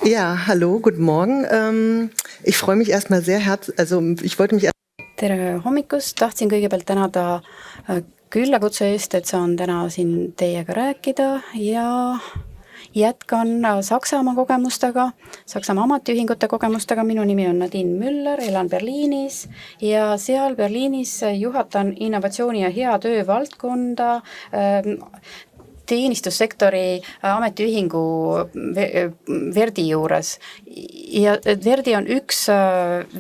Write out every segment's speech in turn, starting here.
Ja, hallo, guten Morgen. Ich freue mich erstmal sehr ich wollte mich Tere hommikust, tahtsin kõigepealt tänada küllakutse eest, et saan täna siin teiega rääkida ja jätkan Saksamaa kogemustega, Saksamaa ametiühingute kogemustega. Minu nimi on Nadine Müller, elan Berliinis ja seal Berliinis juhatan innovatsiooni ja hea töö valdkonda teenistussektori ametiühingu Verdi juures. Ja Verdi on üks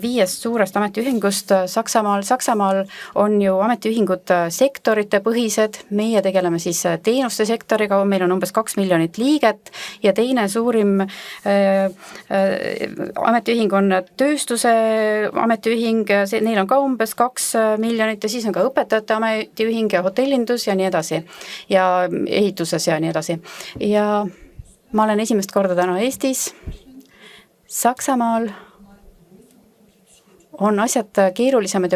5 suurest ametiühingust Saksamaal. Saksamaal on ju ametiühingud sektorite põhised. Meie tegeleme siis teenuste sektoriga, meil on umbes 2 miljonit liiget ja teine suurim ametiühing on tööstuse ametiühing, neil on ka umbes 2 miljonit ja siis on ka õpetajate ametiühing ja hotellindus ja nii edasi. Ja ehituses ja nii edasi. Ja ma olen esimest korda täna Eestis. Saksamaal on asjad keerulisemad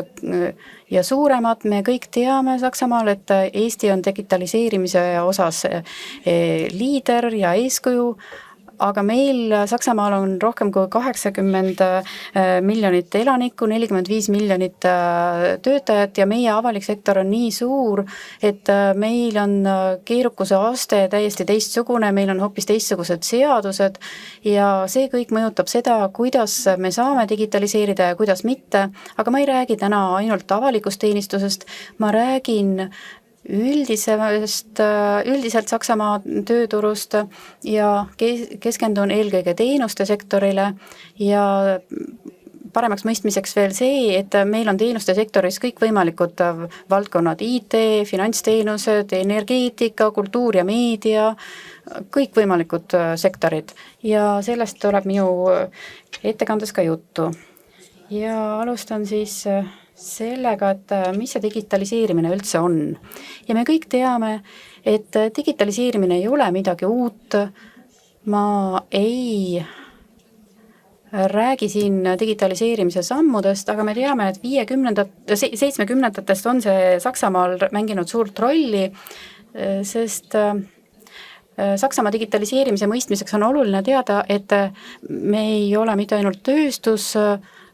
ja suuremad. Me kõik teame Saksamaal, et Eesti on digitaliseerimise osas liider ja eeskuju, aga meil Saksamaal on rohkem kui 80 miljonit elanikku, 45 miljonit töötajat ja meie avalik sektor on nii suur, et meil on keerukuse aste täiesti teistsugune, meil on hoopis teistsugused seadused ja see kõik mõjutab seda, kuidas me saame digitaliseerida ja kuidas mitte, aga ma ei räägi täna ainult avalikust teenistusest, ma räägin üldiselt Saksamaa tööturust ja keskendun eelkõige teenuste sektorile ja paremaks mõistmiseks veel see, et meil on teenuste sektoris kõikvõimalikud valdkonnad, IT, finantsteenused, energeetika, kultuur ja meedia, kõikvõimalikud sektorid ja sellest tuleb minu ettekandes ka juttu. Ja alustan siis sellega, et mis see digitaliseerimine üldse on. Ja me kõik teame, et digitaliseerimine ei ole midagi uut. Ma ei räägi siin digitaliseerimise sammudest, aga me teame, et 70-ndatest on see Saksamaal mänginud suurt rolli, sest Saksamaa digitaliseerimise mõistmiseks on oluline teada, et me ei ole mitte ainult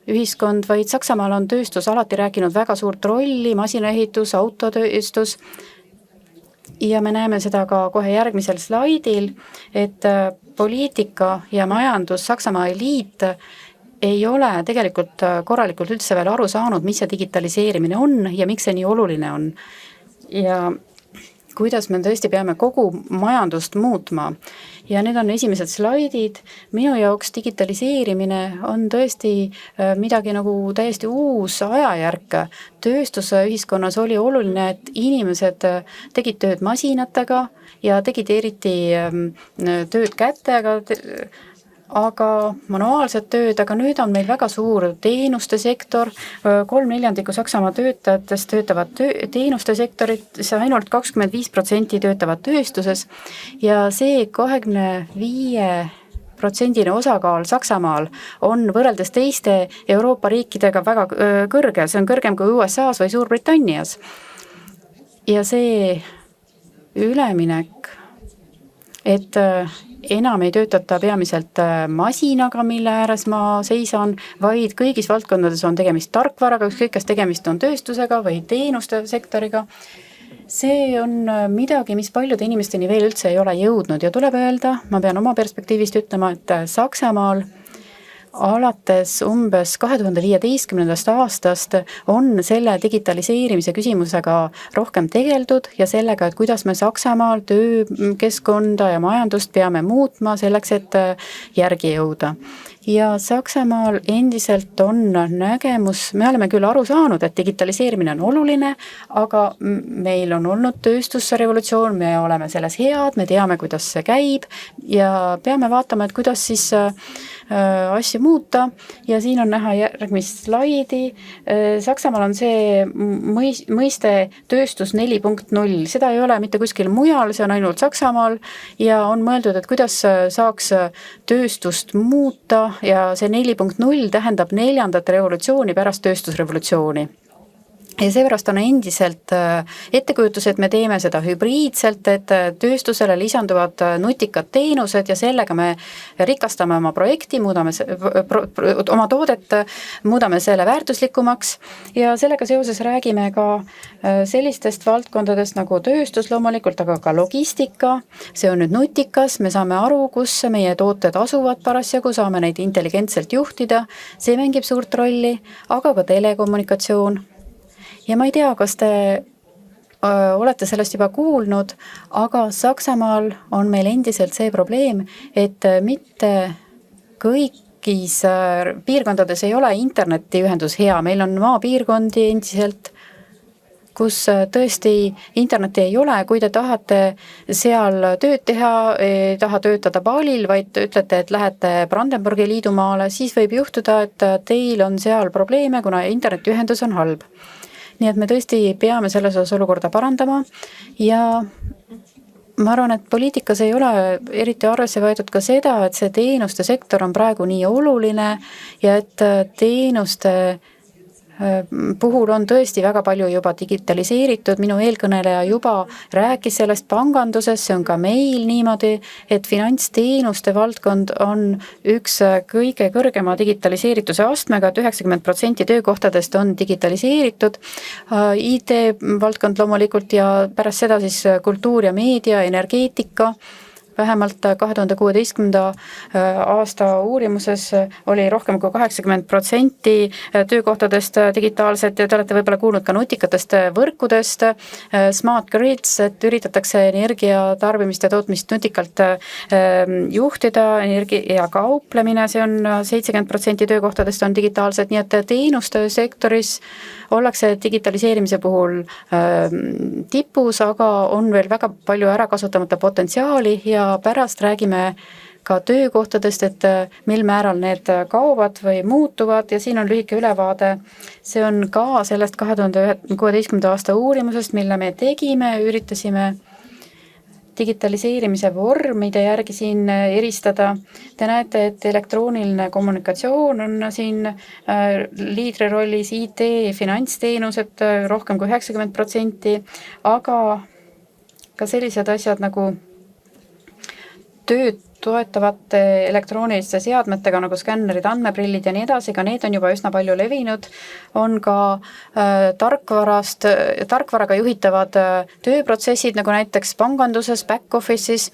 ühiskond, vaid Saksamaal on tööstus alati rääkinud väga suurt rolli, masinaehitus, autotööstus ja me näeme seda ka kohe järgmisel slaidil, et poliitika ja majandus Saksamaa eliit ei ole tegelikult korralikult üldse veel aru saanud, mis see digitaliseerimine on ja miks see nii oluline on. Ja kuidas me tõesti peame kogu majandust muutma. Ja need on esimesed slaidid. Minu jaoks digitaliseerimine on tõesti midagi nagu täiesti uus ajajärk. Tööstuse ühiskonnas oli oluline, et inimesed tegid tööd masinatega ja tegid eriti tööd kätega, aga manuaalset tööd, aga nüüd on meil väga suur teenuste sektor, 3/4 Saksamaa töötajatest töötavad teenuste sektoris, ainult 25% töötavad tööstuses ja see 25% osakaal Saksamaal on võrreldes teiste Euroopa riikidega väga kõrge, see on kõrgem kui USA-s või Suurbritannias. Ja see üleminek, et enam ei töötata peamiselt masinaga, mille ääres ma seisan, vaid kõigis valdkondades on tegemist tarkvaraga, ükskõik kas tegemist on tööstusega või teenuste sektoriga. See on midagi, mis paljude inimesteni veel üldse ei ole jõudnud ja tuleb öelda, ma pean oma perspektiivist ütlema, et Saksamaal alates umbes 2015. aastast on selle digitaliseerimise küsimusega rohkem tegeldud ja sellega, et kuidas me Saksamaal töökeskkonda ja majandust peame muutma selleks, et järgi jõuda. Ja Saksamaal endiselt on nägemus, me oleme küll aru saanud, et digitaliseerimine on oluline, aga meil on olnud tööstusrevolutsioon, me oleme selles head, me teame, kuidas see käib ja peame vaatama, et kuidas siis asju muuta ja siin on näha järgmist slaidi. Saksamaal on see mõiste tööstus 4.0, seda ei ole mitte kuskil mujal, see on ainult Saksamaal ja on mõeldud, et kuidas saaks tööstust muuta ja see 4.0 tähendab 4. revolutsiooni pärast tööstusrevolutsiooni. ja seepärast on endiselt ettekujutus, et me teeme seda hübriidselt, et tööstusele lisanduvad nutikad teenused ja sellega me rikastame oma projekti, muudame oma toodet, muudame selle väärtuslikumaks ja sellega seoses räägime ka sellistest valdkondadest nagu tööstus loomulikult, aga ka logistika. See on nüüd nutikas, me saame aru, kus meie tooted asuvad parasjagu, saame neid intelligentselt juhtida, see mängib suurt rolli, aga ka telekommunikatsioon. Ja ma ei tea, kas te olete sellest juba kuulnud, aga Saksamaal on meil endiselt see probleem, et mitte kõigis piirkondades ei ole internetiühendus hea. Meil on maapiirkondi endiselt, kus tõesti interneti ei ole. Kui te tahate seal tööd teha, ei taha töötada Balil, vaid ütlete, et lähete Brandenburgi liidumaale, siis võib juhtuda, et teil on seal probleeme, kuna internetiühendus on halb. Nii et me tõesti peame selles osas olukorda parandama ja ma arvan, et poliitikas ei ole eriti arvesse võetud ka seda, et see teenuste sektor on praegu nii oluline ja et teenuste puhul on tõesti väga palju juba digitaliseeritud. Minu eelkõneleja juba rääkis sellest panganduses, see on ka meil niimoodi, et finantsteenuste valdkond on üks kõige kõrgema digitaliseerituse astmega, et 90% töökohtadest on digitaliseeritud. IT-valdkond loomulikult ja pärast seda siis kultuur ja meedia, energeetika. Vähemalt 2016. aasta uurimuses oli rohkem kui 80% töökohtadest digitaalsed ja te olete võib-olla kuulnud ka nutikatest võrkudest, smart grids, et üritatakse energia tarbimist ja tootmist nutikalt juhtida, energia kauplemine, see on 70% töökohtadest on digitaalsed, nii et teenuste sektoris ollakse digitaliseerimise puhul tipus, aga on veel väga palju ära kasutamata potentsiaali ja pärast räägime ka töökohtadest, et mil määral need kaovad või muutuvad ja siin on lühike ülevaade. See on ka sellest 2016. aasta uurimusest, mille me tegime, üritasime digitaliseerimise vormide järgi siin eristada. Te näete, et elektrooniline kommunikatsioon on siin liidri rollis, IT, finantsteenused rohkem kui 90%, aga ka sellised asjad nagu tööd toetavate elektrooniliste seadmetega nagu skännerid, andmeprillid ja nii edasi, ka need on juba üsna palju levinud. On ka tarkvaraga juhitavad tööprotsessid, nagu näiteks panganduses, back office'is.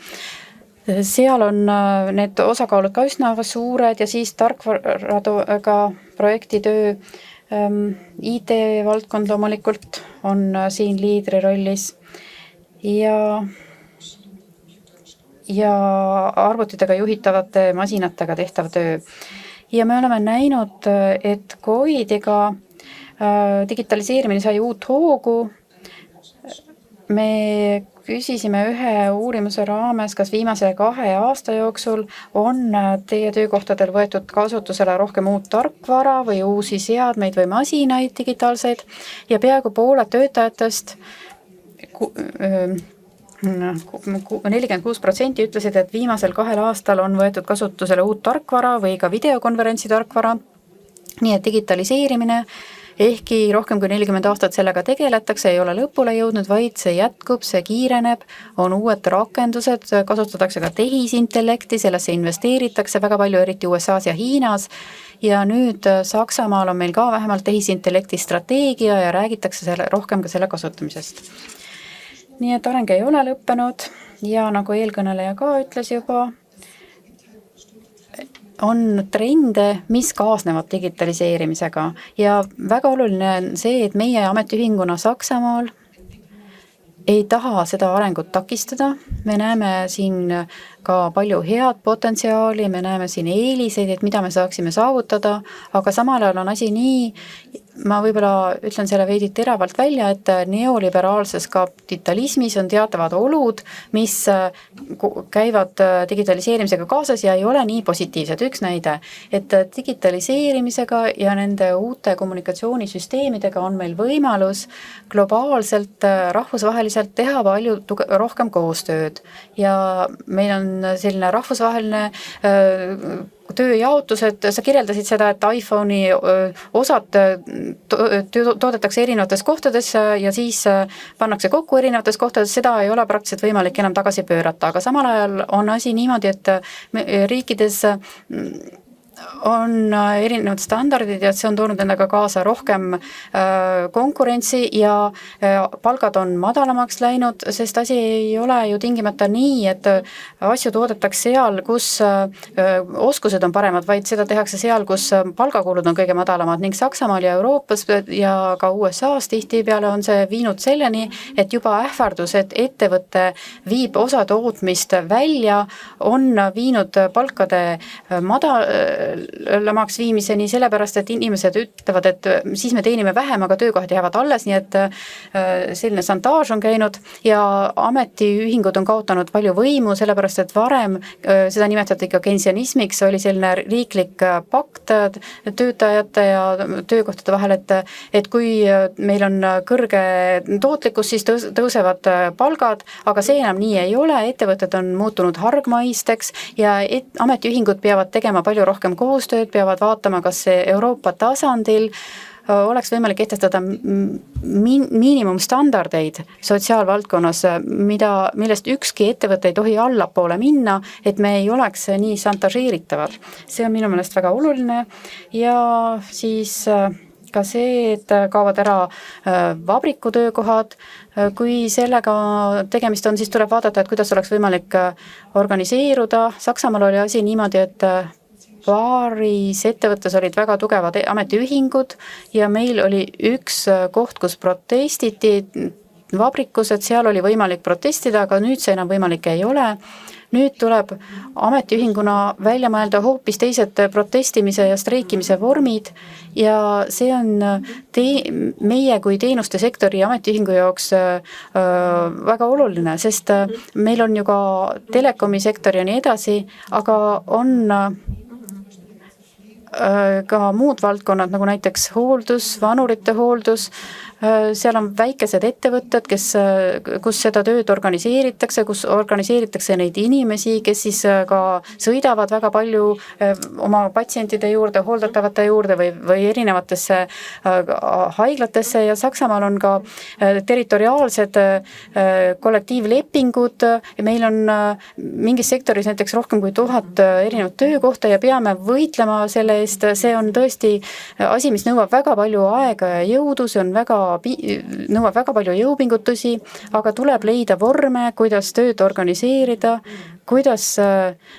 Seal on need osakaalud ka üsna suured ja siis tarkvaraga projektitöö. IT-valdkond loomulikult on siin liidri rollis ja arvutitega juhitavate masinatega tehtav töö. Ja me oleme näinud, et COVIDiga digitaliseerimine sai uut hoogu. Me küsisime ühe uurimuse raames, kas viimase 2 aasta jooksul on teie töökohtadel võetud kasutusele rohkem uut tarkvara või uusi seadmeid või masinaid digitaalseid ja peaaegu pooled töötajatest 46% ütlesid, et viimasel 2 aastal on võetud kasutusele uut tarkvara või ka videokonverentsi tarkvara. Nii et digitaliseerimine, ehkki rohkem kui 40 aastat sellega tegeletakse, ei ole lõpule jõudnud, vaid see jätkub, see kiireneb, on uued rakendused, kasutatakse ka tehisintellekti, sellesse investeeritakse väga palju, eriti USAs ja Hiinas. Ja nüüd Saksamaal on meil ka vähemalt tehisintellekti strateegia ja räägitakse rohkem ka selle kasutamisest. Nii et areng ei ole lõppenud ja nagu eelkõneleja ka ütles juba, on trende, mis kaasnevad digitaliseerimisega ja väga oluline on see, et meie ametiühinguna Saksamaal ei taha seda arengut takistada. Me näeme siin ka palju head potentsiaali, me näeme siin eeliseid, et mida me saaksime saavutada, aga samal ajal on asi nii, ma võib-olla ütlen selle veidi teravalt välja, et neoliberaalses kapitalismis on teatavad olud, mis käivad digitaliseerimisega kaasas ja ei ole nii positiivsed. Üks näide, et digitaliseerimisega ja nende uute kommunikatsioonisüsteemidega on meil võimalus globaalselt, rahvusvaheliselt teha palju rohkem koostööd ja meil on selline rahvusvaheline tööjaotused, sa kirjeldasid seda, et iPhone'i osad toodetakse erinevates kohtades ja siis pannakse kokku erinevates kohtades, seda ei ole praktiliselt võimalik enam tagasi pöörata, aga samal ajal on asi niimoodi, et riikides on erinevad standardid ja see on toonud endaga kaasa rohkem konkurentsi ja palgad on madalamaks läinud, sest asi ei ole ju tingimata nii, et asju toodetakse seal, kus oskused on paremad, vaid seda tehakse seal, kus palgakulud on kõige madalamad ning Saksamaal ja Euroopas ja ka USA-s tihtipeale on see viinud selleni, et juba ähvardus, et ettevõte viib osa tootmist välja, on viinud palkade madalamaks viimiseni, sellepärast, et inimesed ütlevad, et siis me teenime vähem, aga töökohad jäävad alles, nii et selline šantaaž on käinud ja ametiühingud on kaotanud palju võimu, sellepärast, et varem seda nimetati ka keynesianismiks, oli selline riiklik pakt töötajate ja töökohtade vahel, et kui meil on kõrge tootlikkus, siis tõusevad palgad, aga see enam nii ei ole, ettevõtted on muutunud hargmaisteks ja ametiühingud peavad tegema palju rohkem koostööd, peavad vaatama, kas Euroopa tasandil oleks võimalik kehtestada miinimumstandardeid sotsiaalvaldkonnas, millest ükski ettevõte ei tohi allapoole minna, et me ei oleks nii šantažeeritavad. See on minu meelest väga oluline ja siis ka see, et kaovad ära vabrikutöökohad, kui sellega tegemist on, siis tuleb vaadata, et kuidas oleks võimalik organiseeruda. Saksamaal oli asi niimoodi, et paaris ettevõttes olid väga tugevad ametiühingud ja meil oli üks koht, kus protestiti vabrikus, et seal oli võimalik protestida, aga nüüd see enam võimalik ei ole. Nüüd tuleb ametiühinguna välja mõelda hoopis teised protestimise ja streikimise vormid ja see on meie kui teenuste sektori ametiühingu jaoks väga oluline, sest meil on ju ka telekomi sektor ja nii edasi, aga on ka muud valdkonnad, nagu näiteks hooldus, vanurite hooldus, seal on väikesed ettevõtted, kus seda tööd organiseeritakse, kus organiseeritakse neid inimesi, kes siis ka sõidavad väga palju oma patsientide juurde, hooldatavate juurde või erinevatesse haiglatesse ja Saksamaal on ka territoriaalsed kollektiivlepingud ja meil on mingis sektoris näiteks rohkem kui 1000 erinevat töökohta ja peame võitlema selle eest, see on tõesti asi, mis nõuab väga palju aega ja jõudu, see on nõuab väga palju jõupingutusi, aga tuleb leida vorme, kuidas tööd organiseerida, kuidas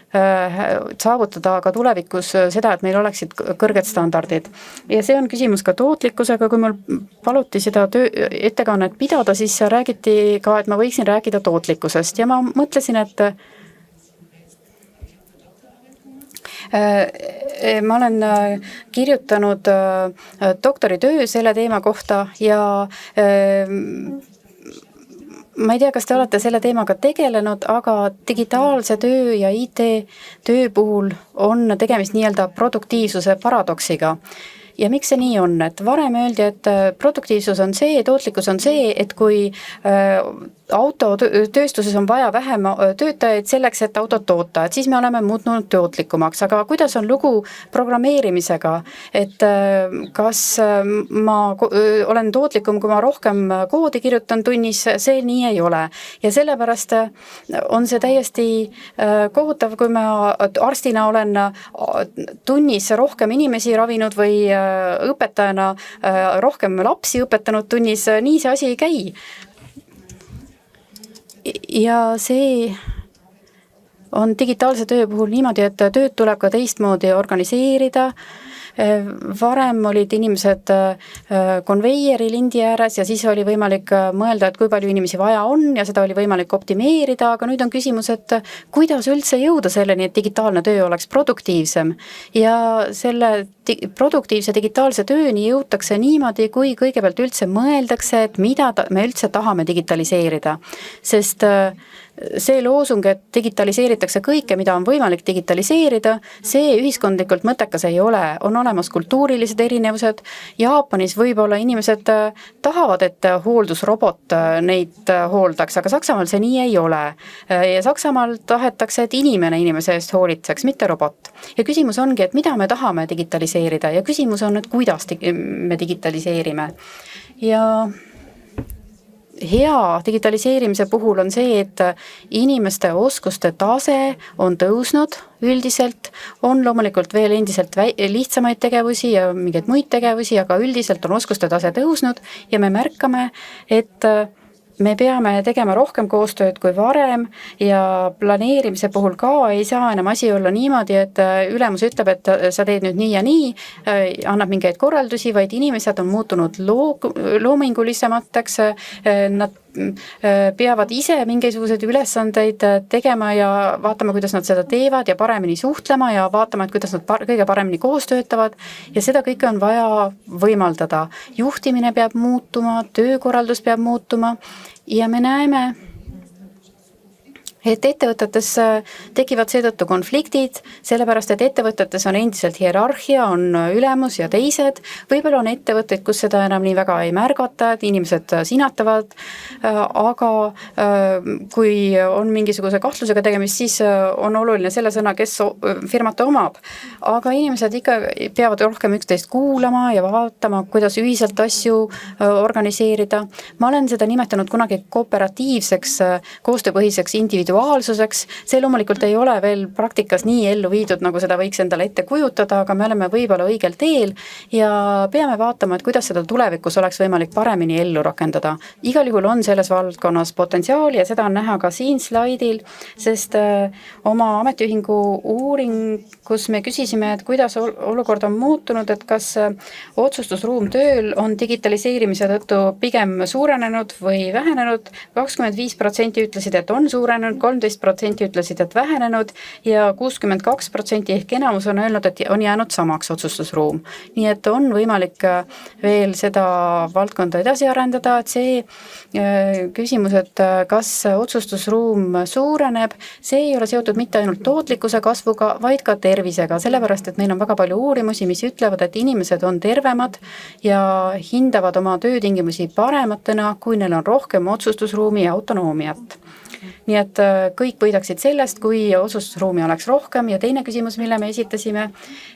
saavutada ka tulevikus seda, et meil oleksid kõrged standardid. Ja see on küsimus ka tootlikkusega, kui mul paluti seda ettekannet pidada, siis räägiti ka, et ma võiksin rääkida tootlikkusest ja ma mõtlesin, et ma olen kirjutanud doktoritöö selle teema kohta ja ma ei tea, kas te olete selle teemaga tegelenud, aga digitaalse töö ja IT-töö puhul on tegemist nii-öelda produktiivsuse paradoksiga. Ja miks see nii on, et varem öeldi, et produktiivsus on see, tootlikkus on see, et kui autotööstuses on vaja vähem töötajaid selleks, et autot toota, et siis me oleme muutnud tootlikumaks, aga kuidas on lugu programmeerimisega, et kas ma olen tootlikum, kui ma rohkem koodi kirjutan tunnis, see nii ei ole. Ja sellepärast on see täiesti kohutav, kui ma arstina olen tunnis rohkem inimesi ravinud või õpetajana rohkem lapsi õpetanud tunnis, nii see asi ei käi. Ja see on digitaalse töö puhul niimoodi, et tööd tuleb ka teistmoodi organiseerida. Varem olid inimesed konveieri lindi ääres ja siis oli võimalik mõelda, et kui palju inimesi vaja on ja seda oli võimalik optimeerida, aga nüüd on küsimus, et kuidas üldse jõuda selleni, et digitaalne töö oleks produktiivsem ja selle produktiivse digitaalse tööni jõutakse niimoodi, kui kõigepealt üldse mõeldakse, et mida me üldse tahame digitaliseerida, sest see loosung, et digitaliseeritakse kõike, mida on võimalik digitaliseerida, see ühiskondlikult mõttekas ei ole. On olemas kultuurilised erinevused. Jaapanis võib-olla inimesed tahavad, et hooldusrobot neid hooldaks, aga Saksamaal see nii ei ole. Ja Saksamaal tahetakse, et inimene inimese eest hoolitseks, mitte robot. Ja küsimus ongi, et mida me tahame digitaliseerida ja küsimus on, et kuidas me digitaliseerime. Ja hea digitaliseerimise puhul on see, et inimeste oskuste tase on tõusnud üldiselt, on loomulikult veel endiselt lihtsamaid tegevusi ja mingeid muid tegevusi, aga üldiselt on oskuste tase tõusnud ja me märkame, et me peame tegema rohkem koostööd kui varem ja planeerimise puhul ka ei saa enam asi olla niimoodi, et ülemus ütleb, et sa teed nüüd nii ja nii, annab mingeid korraldusi, vaid inimesed on muutunud loomingulisemateks, nad peavad ise mingisuguseid ülesandeid tegema ja vaatama, kuidas nad seda teevad ja paremini suhtlema ja vaatama, et kuidas nad kõige paremini koos töötavad ja seda kõike on vaja võimaldada. Juhtimine peab muutuma, töökorraldus peab muutuma ja me näeme, et ettevõtetes tekivad seetõttu konfliktid, sellepärast, et ettevõtetes on endiselt hierarhia, on ülemus ja teised. Võib-olla on ettevõtteid, kus seda enam nii väga ei märgata, et inimesed sinatavad, aga kui on mingisuguse kahtlusega tegemist, siis on oluline selle sõna, kes firmat omab. Aga inimesed ikka peavad rohkem üksteist kuulama ja vaatama, kuidas ühiselt asju organiseerida. Ma olen seda nimetanud kunagi kooperatiivseks, koostööpõhiseks individuaalsuseks. See loomulikult ei ole veel praktikas nii ellu viidud, nagu seda võiks endale ette kujutada, aga me oleme võib-olla õigel teel ja peame vaatama, et kuidas seda tulevikus oleks võimalik paremini ellu rakendada. Igal juhul on selles valdkonnas potentsiaali ja seda on näha ka siin slaidil, sest oma ametiühingu uuringus me küsisime, et kuidas olukord on muutunud, et kas otsustusruum tööl on digitaliseerimise tõttu pigem suurenenud või vähenenud. 25% ütlesid, et on suurenenud, 13% ütlesid, et vähenenud ja 62% ehk enamus on öelnud, et on jäänud samaks otsustusruum. Nii et on võimalik veel seda valdkonda edasi arendada, et see küsimus, et kas otsustusruum suureneb, see ei ole seotud mitte ainult tootlikkuse kasvuga, vaid ka tervisega, sellepärast, et meil on väga palju uurimusi, mis ütlevad, et inimesed on tervemad ja hindavad oma töötingimusi parematena, kui neil on rohkem otsustusruumi ja autonoomiat. Nii et kõik võidaksid sellest, kui otsustusruumi oleks rohkem ja teine küsimus, mille me esitasime,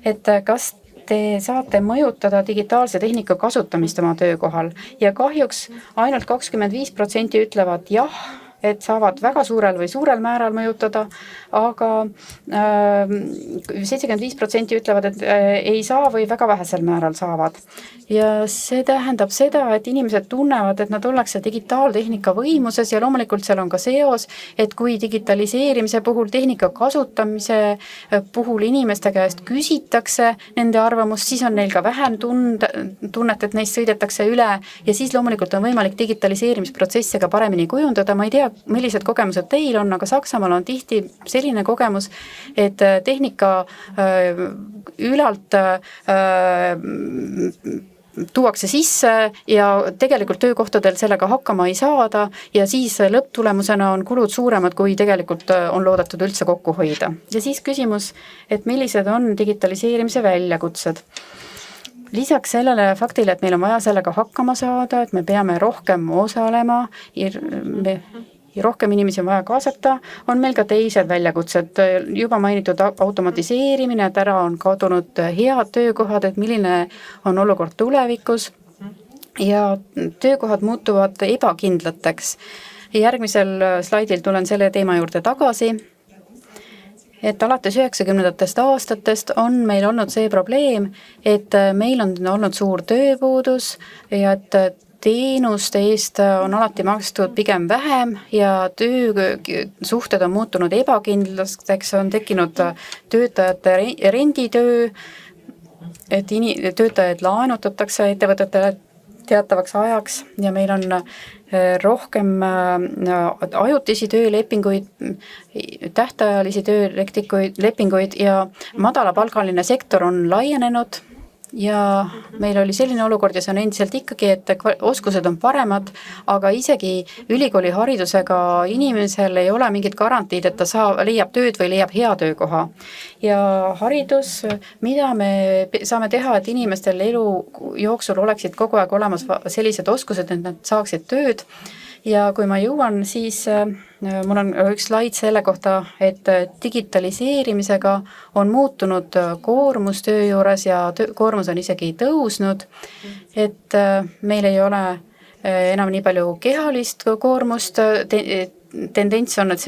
et kas te saate mõjutada digitaalse tehnika kasutamist oma töökohal ja kahjuks ainult 25% ütlevad jah, et saavad väga suurel või suurel määral mõjutada, aga 75% ütlevad, et ei saa või väga vähesel määral saavad. Ja see tähendab seda, et inimesed tunnevad, et nad ollakse digitaaltehnika võimuses ja loomulikult seal on ka seos, et kui digitaliseerimise puhul, tehnika kasutamise puhul inimeste käest küsitakse nende arvamust, siis on neil ka vähem tunnet, et neist sõidetakse üle ja siis loomulikult on võimalik digitaliseerimisprotsesse ka paremini kujundada. Ma ei tea, millised kogemused teil on, aga Saksamaal on tihti selline kogemus, et tehnika ülalt tuuakse sisse ja tegelikult töökohtadel sellega hakkama ei saada ja siis lõpptulemusena on kulud suuremad, kui tegelikult on loodetud üldse kokku hoida. Ja siis küsimus, et millised on digitaliseerimise väljakutsed. Lisaks sellele faktile, et meil on vaja sellega hakkama saada, et me peame rohkem osalema, rohkem inimesi on vaja kaasata, on meil ka teised väljakutsed. Juba mainitud automatiseerimine, et ära on kadunud head töökohad, et milline on olukord tulevikus ja töökohad muutuvad ebakindlateks. Järgmisel slaidil tulen selle teema juurde tagasi. Et alates 90. aastatest on meil olnud see probleem, et meil on olnud suur tööpuudus ja et teenuste eest on alati makstud pigem vähem ja töösuhted on muutunud ebakindlasteks, on tekkinud töötajate renditöö, et töötajaid laenutatakse ettevõtetele teatavaks ajaks ja meil on rohkem ajutisi töölepinguid, tähtajalisi töölepinguid ja madalapalgaline sektor on laienenud ja meil oli selline olukord ja see on endiselt ikkagi, et oskused on paremad, aga isegi ülikooli haridusega inimesel ei ole mingit garantiid, et ta leiab tööd või leiab hea töökoha. Ja haridus, mida me saame teha, et inimestel elu jooksul oleksid kogu aeg olemas sellised oskused, et nad saaksid tööd. Ja kui ma jõuan, siis mul on üks slaid selle kohta, et digitaliseerimisega on muutunud koormus töö juures ja koormus on isegi tõusnud, et meil ei ole enam nii palju kehalist koormust, tendents on, et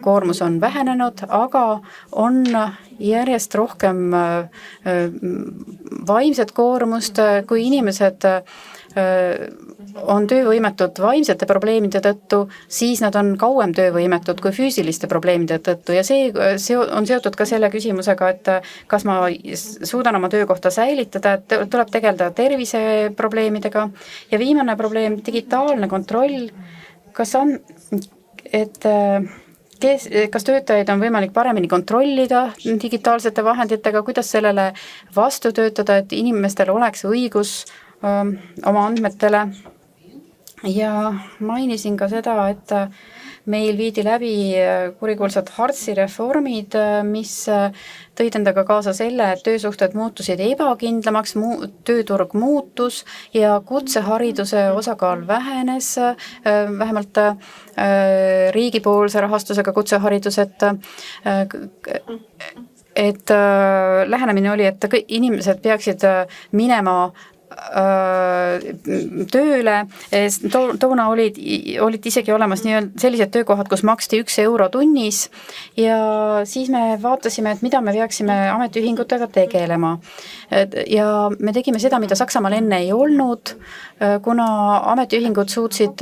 koormus on vähenenud, aga on järjest rohkem vaimset koormust, kui inimesed on töövõimetud vaimsete probleemide tõttu, siis nad on kauem töövõimetud kui füüsiliste probleemide tõttu ja see on seotud ka selle küsimusega, et kas ma suudan oma töökohta säilitada, et tuleb tegeleda terviseprobleemidega ja viimane probleem, digitaalne kontroll, kas töötajaid on võimalik paremini kontrollida digitaalsete vahenditega, kuidas sellele vastu töötada, et inimestel oleks õigus oma andmetele. Ja mainisin ka seda, et meil viidi läbi kurikuulsad Hartsi reformid, mis tõid endaga kaasa selle, et töösuhted muutusid ebakindlamaks, tööturg muutus ja kutsehariduse osakaal vähenes, vähemalt riigipoolse rahastusega kutseharidus, et lähenemine oli, et inimesed peaksid minema tööle, toona olid isegi olemas sellised töökohad, kus maksti 1 euro tunnis ja siis me vaatasime, et mida me peaksime ametiühingutega tegelema. Ja me tegime seda, mida Saksamaal enne ei olnud, kuna ametiühingud suutsid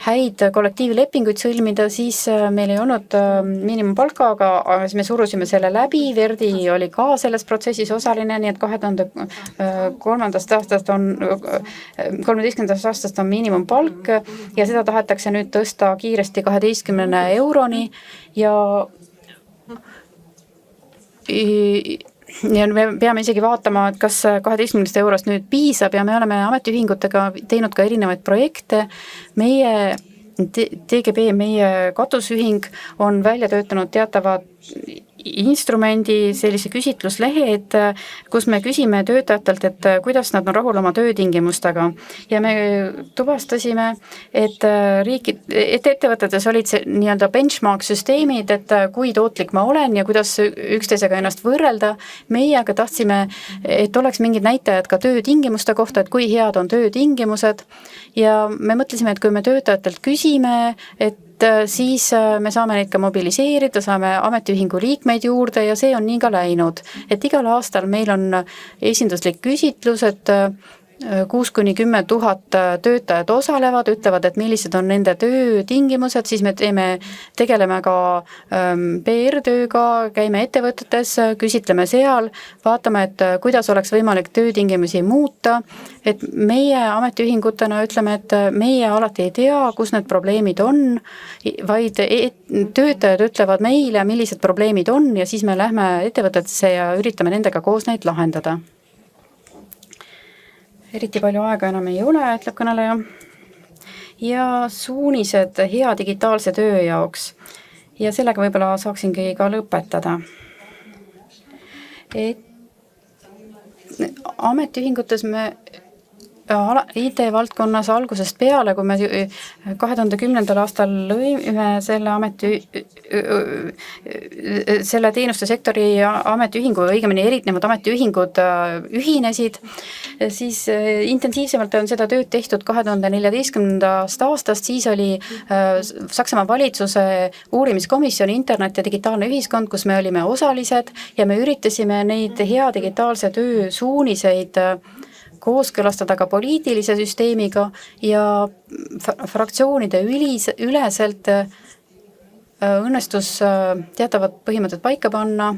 häid kollektiivlepinguid sõlmida, siis meil ei olnud miinimumpalka, aga siis me surusime selle läbi, Verdi oli ka selles protsessis osaline, nii et 2013. aastast on miinimumpalk ja seda tahetakse nüüd tõsta kiiresti 12 euroni ja me peame isegi vaatama, et kas 12 eurost nüüd piisab ja me oleme ametiühingutega teinud ka erinevaid projekte. Meie TGB, meie katusühing on välja töötanud teatavad instrumendi, sellise küsitluslehed, kus me küsime töötajatelt, et kuidas nad on rahul oma töötingimustega. Ja me tuvastasime, et ettevõtetes olid nii-öelda benchmark süsteemid, et kui tootlik ma olen ja kuidas üksteisega ennast võrrelda. Meie aga tahtsime, et oleks mingid näitajad ka töötingimuste kohta, et kui head on töötingimused. Ja me mõtlesime, et kui me töötajatelt küsime, et siis me saame neid ka mobiliseerida, saame ametiühingu liikmeid juurde ja see on nii ka läinud. Et igal aastal meil on esinduslik küsitlus, et 6-10 000 töötajad osalevad, ütlevad, et millised on nende töötingimused, siis me tegeleme ka PR-tööga, käime ettevõtetes, küsitleme seal, vaatame, et kuidas oleks võimalik töötingimusi muuta, et meie ametiühingutena ütleme, et meie alati ei tea, kus need probleemid on, vaid töötajad ütlevad meile, millised probleemid on ja siis me lähme ettevõtetesse ja üritame nendega koos neid lahendada. Eriti palju aega enam ei ole, ütleb kõneleja. Ja suunised hea digitaalse töö jaoks. Ja sellega võib-olla saaksingi ka lõpetada. Ametiühingutes me IT-valdkonnas algusest peale, kui me 2010. aastal lõime selle teenuste sektori ametiühingu, õigemini erinevad ametiühingud ühinesid, siis intensiivsemalt on seda tööd tehtud 2014. aastast, siis oli Saksamaa valitsuse uurimiskomisjon Internet ja digitaalne ühiskond, kus me olime osalised ja me üritasime neid hea digitaalse töö suuniseid kooskõlastada ka poliitilise süsteemiga ja fraktsioonide üleselt õnnestus teatavad põhimõtted paika panna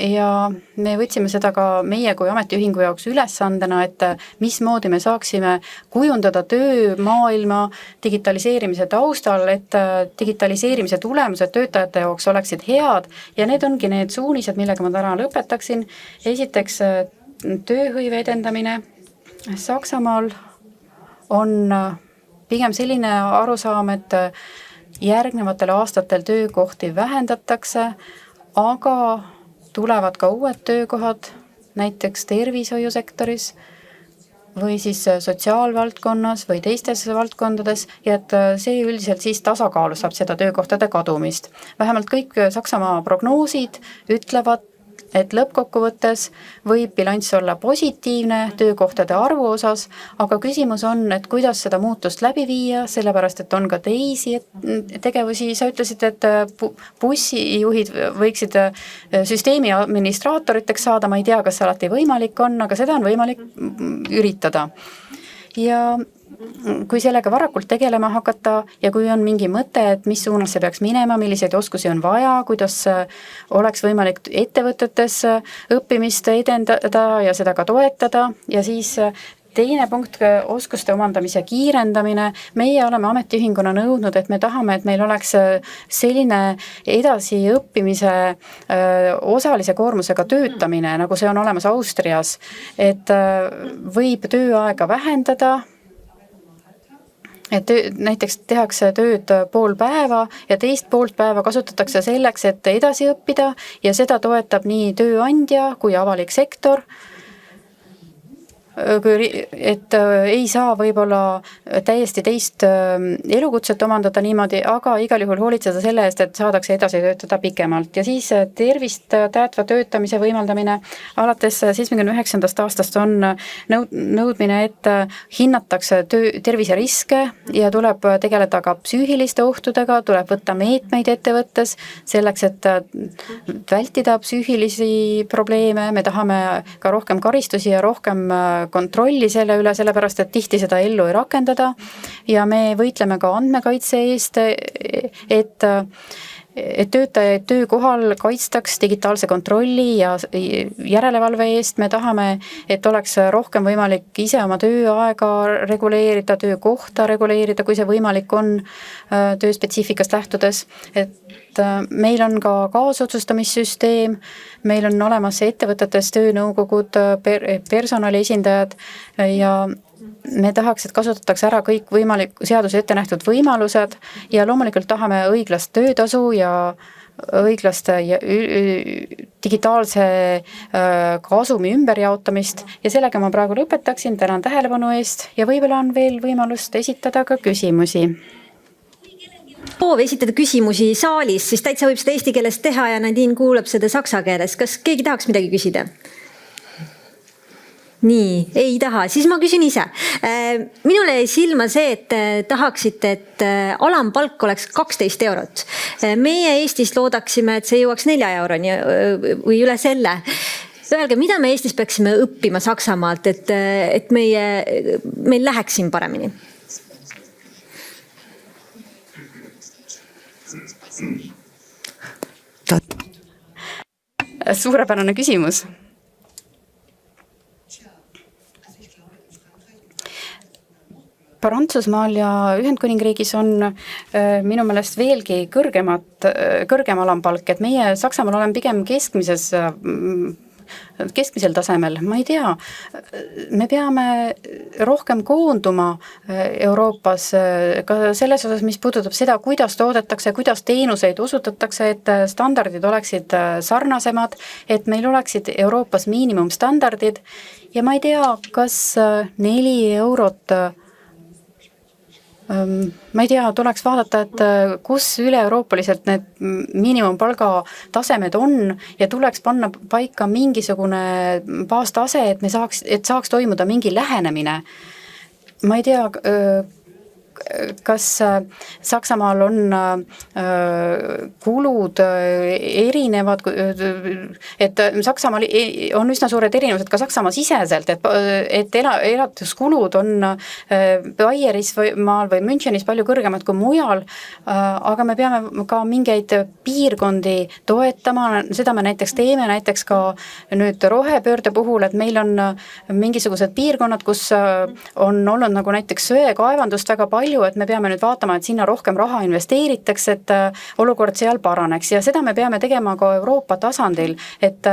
ja me võtsime seda ka meie kui ametiühingu jaoks ülesandena, et mismoodi me saaksime kujundada töömaailma digitaliseerimise taustal, et digitaliseerimise tulemused töötajate jaoks oleksid head ja need ongi need suunised, millega ma täna lõpetaksin. Esiteks tööhõive edendamine. Saksamaal on pigem selline arusaam, et järgnevatel aastatel töökohti vähendatakse, aga tulevad ka uued töökohad, näiteks tervishoiusektoris või siis sotsiaalvaldkonnas või teistes valdkondades ja et see üldiselt siis tasakaalustab seda töökohtade kadumist. Vähemalt kõik Saksamaa prognoosid ütlevad, et lõppkokkuvõttes võib bilanss olla positiivne töökohtade arvu osas, aga küsimus on, et kuidas seda muutust läbi viia, sellepärast et on ka teisi tegevusi. Sa ütlesid, et bussijuhid võiksid süsteemi administraatoriteks saada, ma ei tea, kas see alati võimalik on, aga seda on võimalik üritada. Ja kui sellega varakult tegelema hakata ja kui on mingi mõte, et mis suunas see peaks minema, milliseid oskusi on vaja, kuidas oleks võimalik ettevõtetes õppimist edendada ja seda ka toetada ja siis teine punkt, oskuste omandamise kiirendamine. Meie oleme ametiühinguna nõudnud, et me tahame, et meil oleks selline edasiõppimise osalise koormusega töötamine, nagu see on olemas Austrias, et võib tööaega vähendada, et näiteks tehakse tööd pool päeva ja teist poolt päeva kasutatakse selleks, et edasi õppida ja seda toetab nii tööandja kui avalik sektor. Et ei saa võib-olla täiesti teist elukutset omandada niimoodi, aga igal juhul hoolitseda selle eest, et saadakse edasi töötada pikemalt. Ja siis tervist tähtva töötamise võimaldamine. Alates 79. aastast on nõudmine, et hinnatakse terviseriske ja tuleb tegeleda ka psüühiliste ohtudega, tuleb võtta meetmeid ettevõttes selleks, et vältida psüühilisi probleeme. Me tahame ka rohkem karistusi ja rohkem kontrolli selle üle, sellepärast, et tihti seda ellu ei rakendada ja me võitleme ka andmekaitse eest, et töötajaid töökohal kaitstaks digitaalse kontrolli ja järelevalve eest. Me tahame, et oleks rohkem võimalik ise oma tööaega reguleerida, töökohta reguleerida, kui see võimalik on tööspetsiifikast lähtudes. Et meil on ka kaasotsustamissüsteem, meil on olemas ettevõtetes töönõukogud, personali esindajad ja me tahaks, et kasutatakse ära kõik võimalik seaduse ette nähtud võimalused ja loomulikult tahame õiglast töötasu ja õiglast digitaalse kasumi ümberjaotamist ja sellega ma praegu lõpetaksin. Tänan tähelepanu eest ja võib-olla on veel võimalust esitada ka küsimusi. Soov esitada küsimusi saalis, siis täitsa võib seda eesti keeles teha ja Nadine kuulab seda saksa keeles. Kas keegi tahaks midagi küsida? Nii, ei taha. Siis ma küsin ise. Minule jäi silma see, et tahaksite, et alampalk oleks 12 eurot. Meie Eestis loodaksime, et see jõuaks 4 euroni või üle selle. Öelge, mida me Eestis peaksime õppima Saksamaalt, et meil läheks siin paremini? Suurepärane küsimus. Prantsusmaal ja Ühendkuningriigis on minu meelest veelgi kõrgem alampalk, et meie Saksamaal oleme pigem keskmisel tasemel. Ma ei tea, me peame rohkem koonduma Euroopas ka selles osas, mis puudutab seda, kuidas toodetakse, kuidas teenuseid osutatakse, et standardid oleksid sarnasemad, et meil oleksid Euroopas miinimumstandardid ja ma ei tea, kas 4 eurot ma ei tea, tuleks vaadata, et kus üle-euroopaliselt need miinimumpalga tasemed on ja tuleks panna paika mingisugune baastase, et saaks toimuda mingi lähenemine. Ma ei tea, kas Saksamaal on kulud erinevad, et Saksamaal on üsna suured erinevused ka Saksamaa siseselt, et elatuskulud on Baieris või maal või Münchenis palju kõrgemad kui mujal, aga me peame ka mingeid piirkondi toetama, seda me näiteks teeme, näiteks ka nüüd rohepöörde puhul, et meil on mingisugused piirkonnad, kus on olnud nagu näiteks söekaevandust väga palju palju, et me peame nüüd vaatama, et sinna rohkem raha investeeritakse, et olukord seal paraneks ja seda me peame tegema ka Euroopa tasandil, et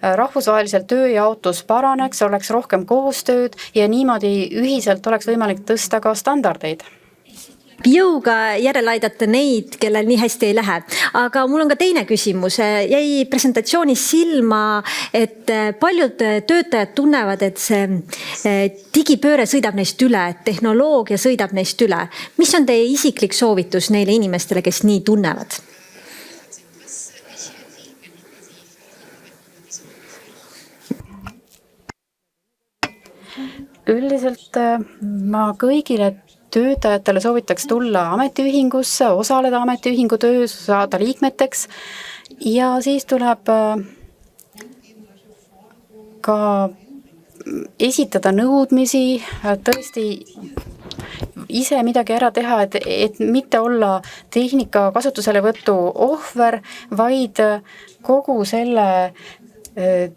rahvusvaheliselt tööjaotus paraneks, oleks rohkem koostööd ja niimoodi ühiselt oleks võimalik tõsta ka standardeid. Jõuga järele aidata neid, kellel nii hästi ei lähe. Aga mul on ka teine küsimus. Jäi presentatsioonis silma, et paljud töötajad tunnevad, et see digipööre sõidab neist üle, et tehnoloogia sõidab neist üle. Mis on teie isiklik soovitus neile inimestele, kes nii tunnevad? Üldiselt ma kõigile töötajatele soovitaks tulla ametiühingusse, osaleda ametiühingu töös, saada liikmeteks ja siis tuleb ka esitada nõudmisi, tõesti ise midagi ära teha, et mitte olla tehnika kasutuselevõtu ohver, vaid kogu selle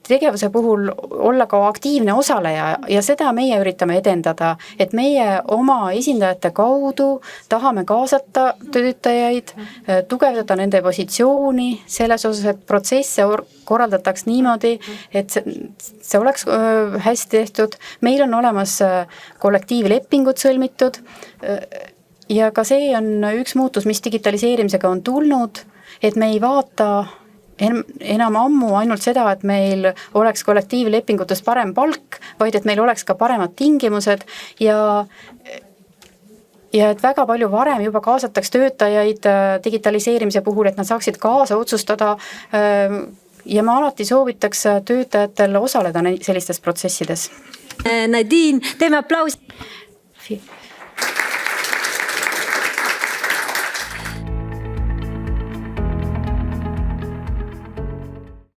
tegevuse puhul olla ka aktiivne osaleja ja seda meie üritame edendada, et meie oma esindajate kaudu tahame kaasata töötajaid, tugevdada nende positsiooni selles osas, et protsesse korraldataks niimoodi, et see oleks hästi tehtud. Meil on olemas kollektiivlepingud sõlmitud ja ka see on üks muutus, mis digitaliseerimisega on tulnud, et me ei vaata enam ammu ainult seda, et meil oleks kollektiivlepingutes parem palk, vaid et meil oleks ka paremad tingimused ja et väga palju varem juba kaasataks töötajaid digitaliseerimise puhul, et nad saaksid kaasa otsustada ja ma alati soovitaks töötajatel osaleda sellistes protsessides. Nadine, teeme aplaus.